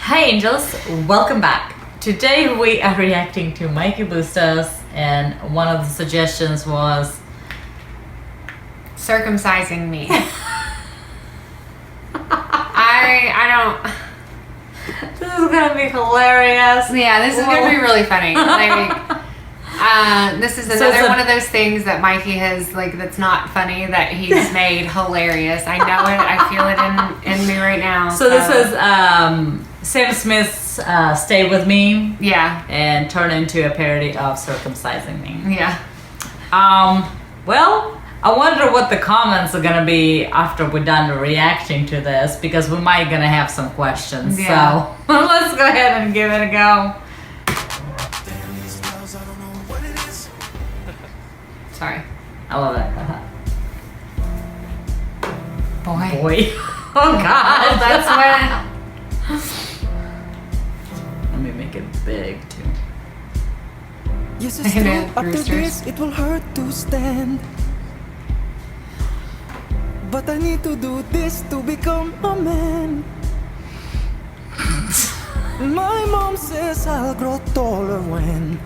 Hi angels, welcome back. Today we are reacting to Mikey Bustos, and one of the suggestions was circumcising me. I don't. this is gonna be hilarious. Yeah, this is gonna be really funny. This is another one of those things that Mikey has that's not funny that he's made hilarious. I know it. I feel it in me right now. So this is Sam Smith's "Stay With Me," yeah, and turn into a parody of "Circumcising Me." Yeah. Well, I wonder what the comments are gonna be after we're done reacting to this, because we might gonna have some questions. Yeah. So let's go ahead and give it a go. Sorry. I love that. Boy. Oh God. That's what. Let me make it big too. Yes, it's true. After this, it will hurt to stand. But I need to do this to become a man. My mom says I'll grow taller when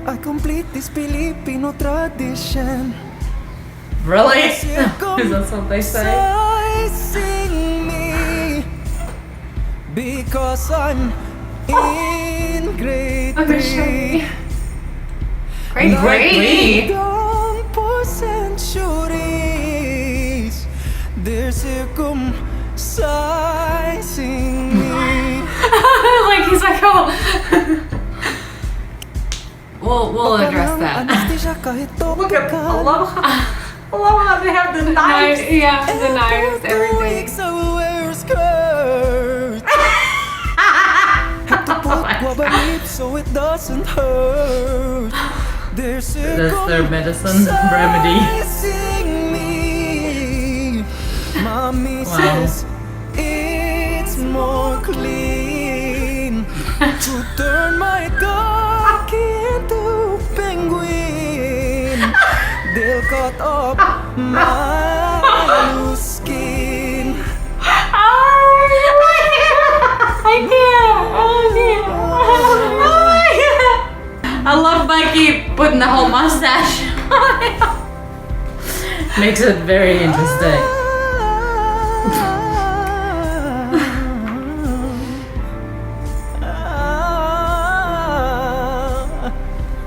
I complete this Filipino tradition. Really? Is that what they say? Circumcising me because I'm in grade 3. Grade 3? For centuries, they're circumcising me. He's like, oh. We'll address that. Look at, I love how they have the knives. Yeah, the knives, everything. I will wear skirts. Have to put rubber lips so it doesn't hurt. That's their medicine remedy. Me. Mommy says it's more clean to turn my dog into penguin. They'll cut up my loose skin. I love Mikey putting the whole mustache on. Makes it very interesting.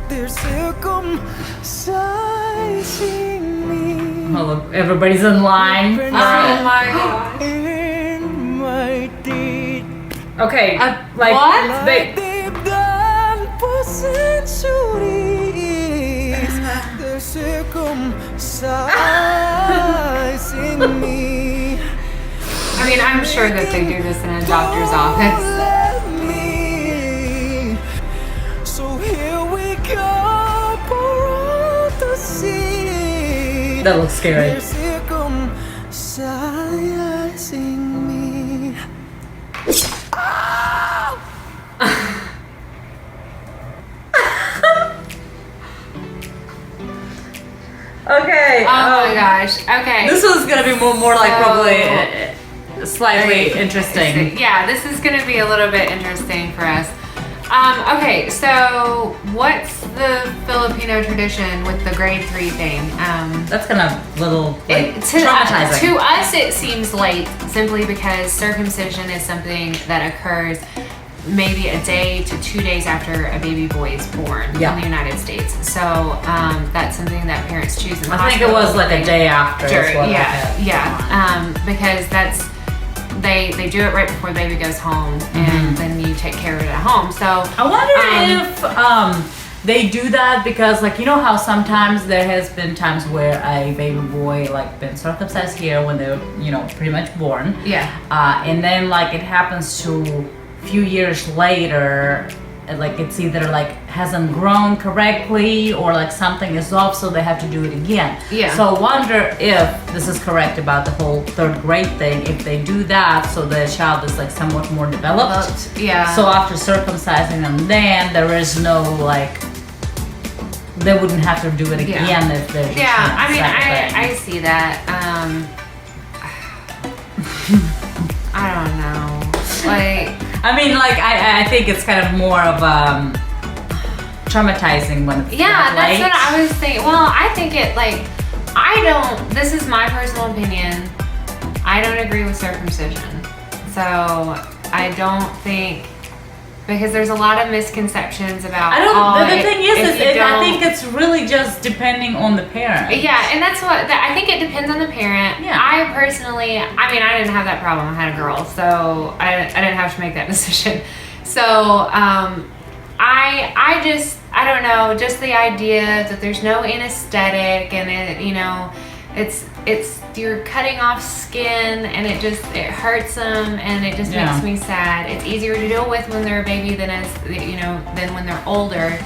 They're circumcising me. Oh look, everybody's in line. Oh my gosh. In my teeth. Okay, what? They've done for centuries. They're circumcising me. I mean, I'm sure that they do this in a doctor's office. So here we go, for to see. That looks scary. They're circumcising me. Okay. Oh my gosh. Okay. This one's gonna be more like probably slightly interesting. Yeah, this is gonna be a little bit interesting for us. Okay, so what's the Filipino tradition with the grade 3 thing? That's kind of little traumatizing. To us, it seems late simply because circumcision is something that occurs maybe a day to 2 days after a baby boy is born in the United States. So that's something that parents choose in the I think it was like a day after. Because that's they do it right before the baby goes home, and then you take care of it at home. So I wonder if they do that because, you know how sometimes there has been times where a baby boy been circumcised here when they're pretty much born. Yeah. And then it happens to a few years later, it's either hasn't grown correctly or something is off, so they have to do it again. Yeah. So I wonder if this is correct about the whole 3rd grade thing. If they do that, so the child is somewhat more developed. Yeah. So after circumcising them, then there is no they wouldn't have to do it again if they're just I see that. I don't know. I mean, like, I think it's kind of more of traumatizing when it's Yeah, that that's late. what I was thinking. Well, I think it, like, this is my personal opinion. I don't agree with circumcision. So I don't think, because there's a lot of misconceptions about. The thing is I think it's really just depending on the parent. Yeah, and that's what I think. It depends on the parent. Yeah. I personally, I mean, I didn't have that problem. I had a girl, so I didn't have to make that decision. So I don't know, just the idea that there's no anesthetic and it, you know, it's you're cutting off skin and it hurts them and it just makes me sad. It's easier to deal with when they're a baby than when they're older.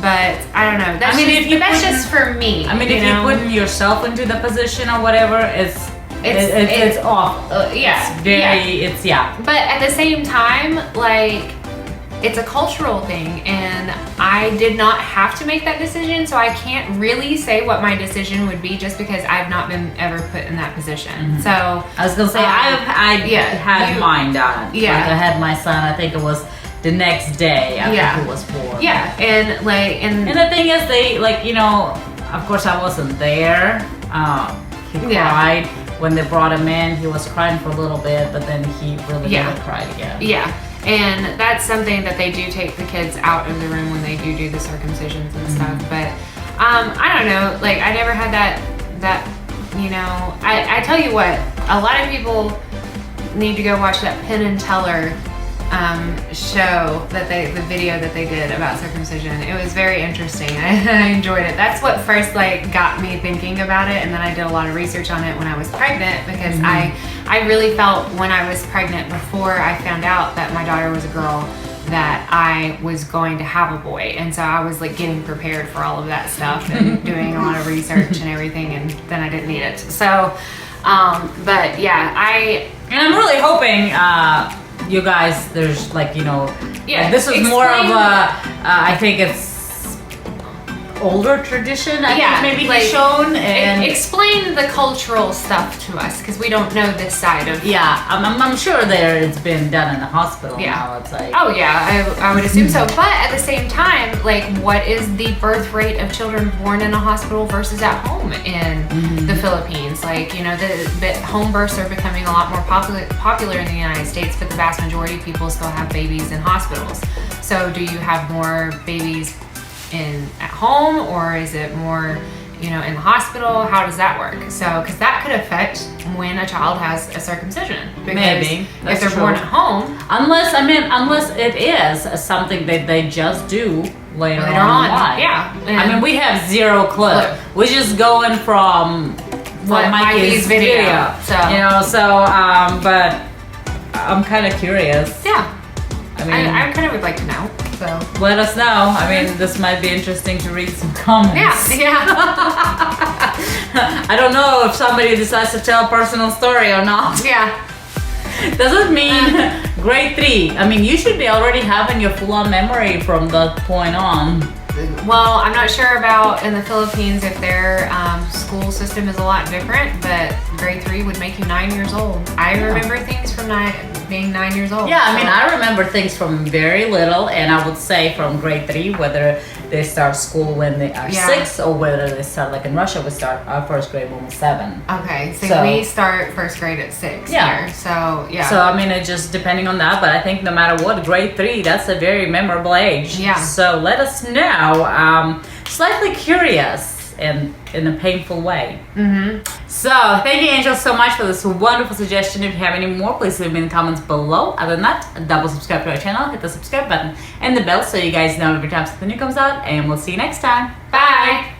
But I don't know. That's just for me. I mean, if you're putting yourself into the position or whatever, it's off. Yeah. It's very. But at the same time, like, it's a cultural thing, and I did not have to make that decision, so I can't really say what my decision would be just because I've not been ever put in that position. So I was gonna say I had mine done. Yeah. Like I had my son. I think it was the next day after he was born. Yeah, and the thing is, they, like, you know, of course I wasn't there. He cried when they brought him in. He was crying for a little bit, but then he really never cried again. Yeah. And that's something that they do take the kids out of the room when they do the circumcisions and stuff. But I don't know, like, I never had that, you know, I tell you what, a lot of people need to go watch that Penn and Teller show the video that they did about circumcision. It was very interesting. I enjoyed it. That's what first, like, got me thinking about it, and then I did a lot of research on it when I was pregnant, because I really felt when I was pregnant, before I found out that my daughter was a girl, that I was going to have a boy. And so I was, like, getting prepared for all of that stuff and doing a lot of research and everything, and then I didn't need it. So but yeah, I'm really hoping you guys, there's, like, you know, like, this is more of a I think it's older tradition. I think maybe like, shown and explain the cultural stuff to us, because we don't know this side of. Yeah, I'm sure it's been done in the hospital now. It's like, oh yeah, I would assume so. But at the same time, like, what is the birth rate of children born in a hospital versus at home in the Philippines? Like, you know, the home births are becoming a lot more popular in the United States, but the vast majority of people still have babies in hospitals. So do you have more babies at home, or is it more, you know, in the hospital? How does that work? So, because that could affect when a child has a circumcision. Because maybe if they're born at home, unless it is something that they just do later on in life. Yeah. I mean, we have zero clue. We're just going from Mikey's video. So, you know, but I'm kind of curious. Yeah. I mean, I kind of would like to know. So let us know. I mean, this might be interesting to read some comments. Yeah. I don't know if somebody decides to tell a personal story or not. Yeah. Doesn't mean grade 3. I mean, you should be already having your full-on memory from that point on. Well, I'm not sure about in the Philippines if their school system is a lot different, but grade 3 would make you 9 years old. I remember things from being 9 years old. Yeah, I mean, I remember things from very little, and I would say from grade 3, whether they start school when they are 6 or whether they start, like in Russia, we start our first grade when we're 7. Okay, so we start first grade at 6 here. So, yeah. So, I mean, it's just depending on that, but I think no matter what, grade 3, that's a very memorable age. Yeah. So let us know. Slightly curious and in a painful way. So thank you, Angel, so much for this wonderful suggestion. If you have any more, please leave me in the comments below. Other than that, double subscribe to our channel, hit the subscribe button and the bell so you guys know every time something new comes out, and we'll see you next time. Bye.